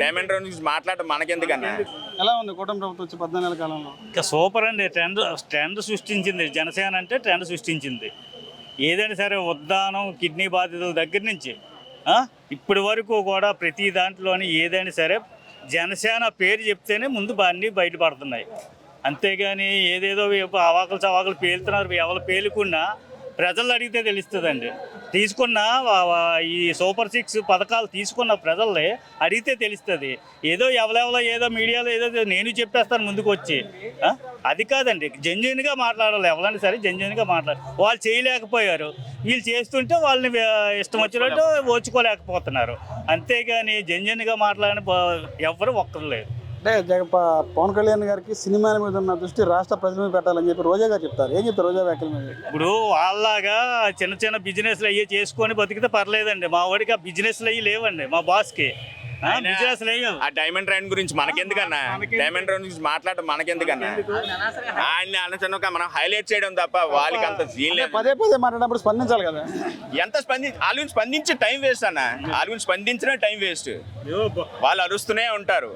Diamond road గురించి మాట్లాడటం మనకెందుకన్నా? ఎలా ఉంది కూటమి ప్రభుత్వం వచ్చి 14 నెలల కాలంలో? ఇంకా సూపర్ అండి. ట్రెండ్ సృష్టించింది జనసేన, అంటే ట్రెండ్ సృష్టించింది. ఏదైనా సరే ఉద్దానం కిడ్నీ బాధితుల దగ్గర నుంచి ఇప్పటి వరకు కూడా ప్రతి దాంట్లోని ఏదైనా సరే జనసేన పేరు చెప్తేనే ముందు అన్నీ బయటపడుతున్నాయి. అంతేగాని ఏదేదో అవాకులు చవాకులు పేలుతున్నారు. ఎవరు పేలుకున్నా ప్రజలు అడిగితే తెలుస్తుందండి. తీసుకున్న ఈ సూపర్ 6 పథకాలు తీసుకున్న ప్రజల్ని అడిగితే తెలుస్తుంది. ఏదో ఎవరెవరో ఏదో మీడియాలో ఏదో నేను చెప్పేస్తాను ముందుకు వచ్చి, అది కాదండి. జెన్యున్గా మాట్లాడాలి. ఎవరైనా సరే జెన్యున్గా మాట్లాడాలి. వాళ్ళు చేయలేకపోయారు, వీళ్ళు చేస్తుంటే వాళ్ళని ఇష్టం వచ్చినట్టు ఓచుకోలేకపోతున్నారు. అంతేగాని జెన్యున్గా మాట్లాడని ఎవరు ఒక్కరు లేరు. అంటే పవన్ కళ్యాణ్ గారికి సినిమాల మీద ఉన్న దృష్టి రాష్ట్ర ప్రజల మీద పెట్టాలని చెప్పి రోజా గారు చెప్తారు. ఏం చెప్తారు రోజా వ్యాఖ్యల మీద? ఇప్పుడు వాళ్ళలాగా చిన్న చిన్న బిజినెస్లు అయ్యి చేసుకొని బతికితే పర్లేదండి. మా వాడికి ఆ బిజినెస్లు అయ్యి లేవండి. మా బాస్కి బిజినెస్ లేవు. ఆ డైమండ్ రైన్ గురించి మనకెందుకన్నా? డైమండ్ రైన్ గురించి మాట్లాడటం మనకెందుకన్నా? ఆయన అనచనక మనం హైలైట్ చేయడం తప్ప వాళ్ళకి అంత సీన్ లేదు. పదే మాట్లాడినప్పుడు స్పందించాలి కదా. ఎంత వాళ్ళ గురించి స్పందించే టైం వేస్ట్ అన్న. వాళ్ళ గురించి స్పందించిన టైం వేస్ట్. వాళ్ళు అరుస్తూనే ఉంటారు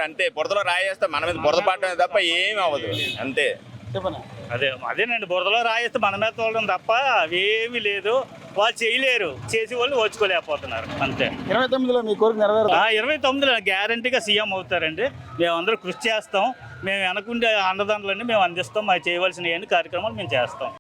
అంతే. బురదలో రాయేస్తే మన మీద బురద పడటం తప్ప ఏమి అవ్వదు. అంతే. అదేనండి, బురదలో రాయేస్తే మన మీద తోలడం తప్ప అవేమీ లేదు. వాళ్ళు చేయలేరు, చేసి వాళ్ళు ఓచుకోలేకపోతున్నారు. అంతే. 29లో మీ కోరిక నెరవేరు? 29లో గ్యారంటీగా సీఎం అవుతారండి. మేమందరూ కృషి చేస్తాం. మేము వెనకుండే అండదండలన్నీ మేము అందిస్తాం. మాకు చేయవలసిన కార్యక్రమాలు మేము చేస్తాం.